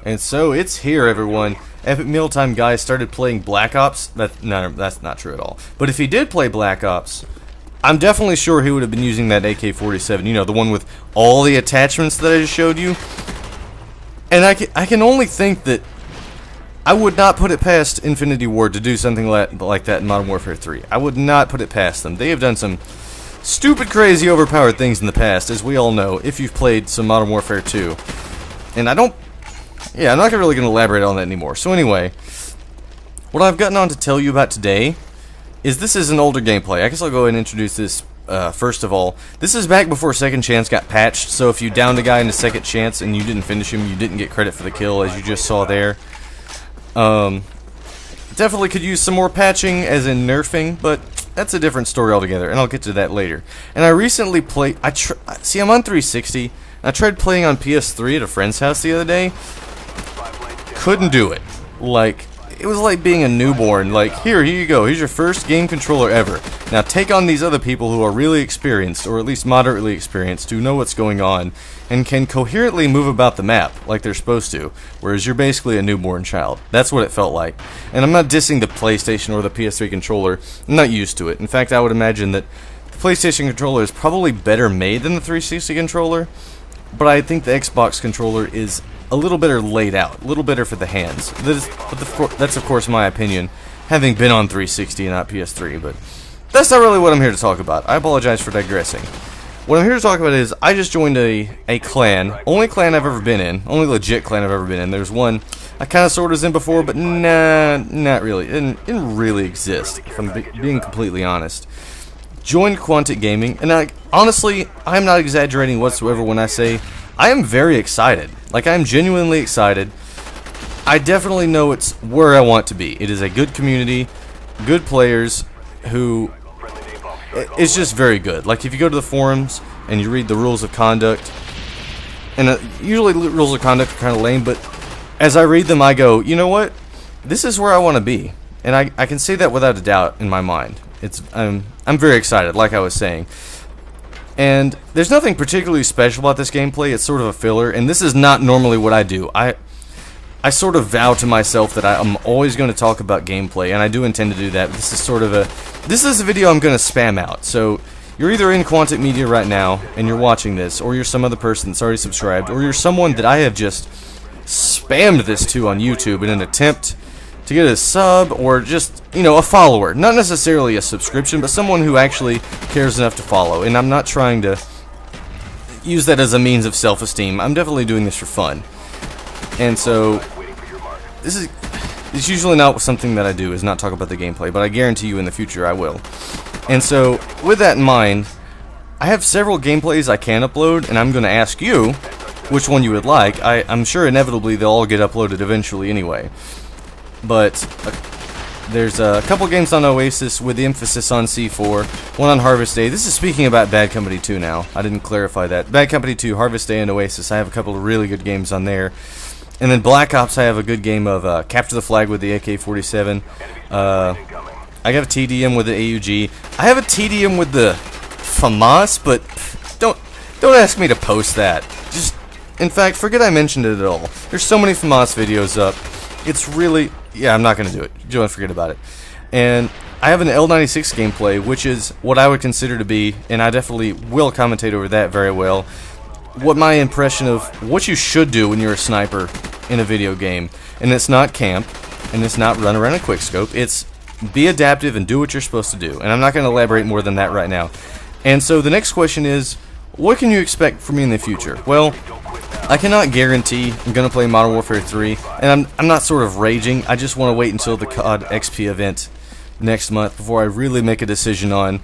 And so it's here, everyone. Epic Mealtime Guy started playing Black Ops. That's not true at all. But if he did play Black Ops, I'm definitely sure he would have been using that AK-47. You know, the one with all the attachments that I just showed you. And I can only think that I would not put it past Infinity Ward to do something like that in Modern Warfare 3. I would not put it past them. They have done some stupid, crazy, overpowered things in the past, as we all know, if you've played some Modern Warfare 2. And I'm not really going to elaborate on that anymore. So anyway, what I've gotten on to tell you about today is this is an older gameplay. I guess I'll go ahead and introduce this first of all. This is back before Second Chance got patched, so if you downed a guy in a Second Chance and you didn't finish him, you didn't get credit for the kill, as you just saw there. Definitely could use some more patching, as in nerfing, but that's a different story altogether, and I'll get to that later. And I recently played, see, I'm on 360, and I tried playing on PS3 at a friend's house the other day. Couldn't do it. Like, it was like being a newborn. Like, here you go, here's your first game controller ever. Now take on these other people who are really experienced, or at least moderately experienced, who know what's going on, and can coherently move about the map like they're supposed to, whereas you're basically a newborn child. That's what it felt like. And I'm not dissing the PlayStation or the PS3 controller. I'm not used to it. In fact, I would imagine that the PlayStation controller is probably better made than the 360 controller, but I think the Xbox controller is a little better laid out, a little better for the hands. That's of course my opinion, having been on 360 and not PS3, but that's not really what I'm here to talk about. I apologize for digressing. What I'm here to talk about is, I just joined a clan, only clan I've ever been in, only legit clan I've ever been in. There's one I kind of sort of was in before, but nah, not really. It didn't really exist, if I'm being completely honest. Joined Quantic Gaming, and honestly, I'm not exaggerating whatsoever when I say I am very excited. Like, I'm genuinely excited. I definitely know it's where I want to be. It is a good community, good players who... It's just very good. Like, if you go to the forums and you read the rules of conduct, and usually the rules of conduct are kind of lame, but as I read them, I go, you know what? This is where I want to be. And I can say that without a doubt in my mind. I'm very excited, like I was saying. And there's nothing particularly special about this gameplay. It's sort of a filler, and this is not normally what I do. I sort of vow to myself that I'm always going to talk about gameplay, and I do intend to do that. This is a video I'm going to spam out. So you're either in Quantic Media right now and you're watching this, or you're some other person that's already subscribed, or you're someone that I have just spammed this to on YouTube in an attempt to get a sub, or just, you know, a follower. Not necessarily a subscription, but someone who actually cares enough to follow. And I'm not trying to use that as a means of self-esteem. I'm definitely doing this for fun. And so, it's usually not something that I do, is not talk about the gameplay, but I guarantee you in the future I will. And so, with that in mind, I have several gameplays I can upload, and I'm going to ask you which one you would like. I'm sure inevitably they'll all get uploaded eventually anyway. But there's a couple games on Oasis with the emphasis on C4, one on Harvest Day. This is speaking about Bad Company 2 now. I didn't clarify that. Bad Company 2, Harvest Day, and Oasis. I have a couple of really good games on there. And then Black Ops, I have a good game of Capture the Flag with the AK-47. I have a TDM with the AUG. I have a TDM with the FAMAS, but don't ask me to post that. Just, in fact, forget I mentioned it at all. There's so many FAMAS videos up. It's really... Yeah, I'm not going to do it. You don't forget about it. And I have an L96 gameplay, which is what I would consider to be, and I definitely will commentate over that very well, what my impression of what you should do when you're a sniper in a video game. And it's not camp, and it's not run around a quickscope. It's be adaptive and do what you're supposed to do. And I'm not going to elaborate more than that right now. And so the next question is, what can you expect from me in the future? Well, I cannot guarantee I'm going to play Modern Warfare 3, and I'm not sort of raging. I just want to wait until the COD XP event next month before I really make a decision on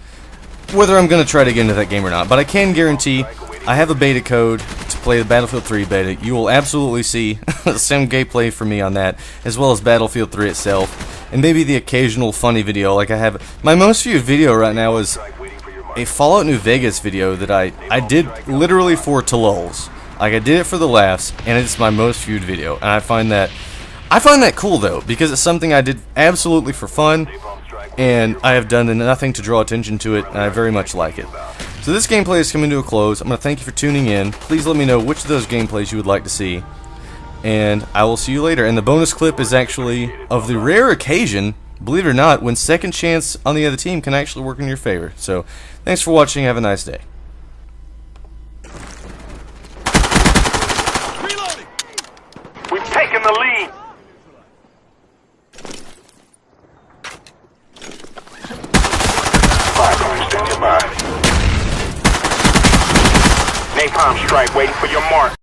whether I'm going to try to get into that game or not. But I can guarantee I have a beta code to play the Battlefield 3 beta. You will absolutely see some gameplay from me on that, as well as Battlefield 3 itself, and maybe the occasional funny video like I have. My most viewed video right now is a Fallout New Vegas video that I did literally for to lulz. Like, I did it for the laughs, and it's my most viewed video, and I find that cool, though, because it's something I did absolutely for fun, and I have done nothing to draw attention to it, and I very much like it. So this gameplay is coming to a close. I'm going to thank you for tuning in. Please let me know which of those gameplays you would like to see, and I will see you later. And the bonus clip is actually of the rare occasion, believe it or not, when second chance on the other team can actually work in your favor. So, thanks for watching. Have a nice day. Reloading. We've taken the lead. Firearms standing by. Napalm strike waiting for your mark.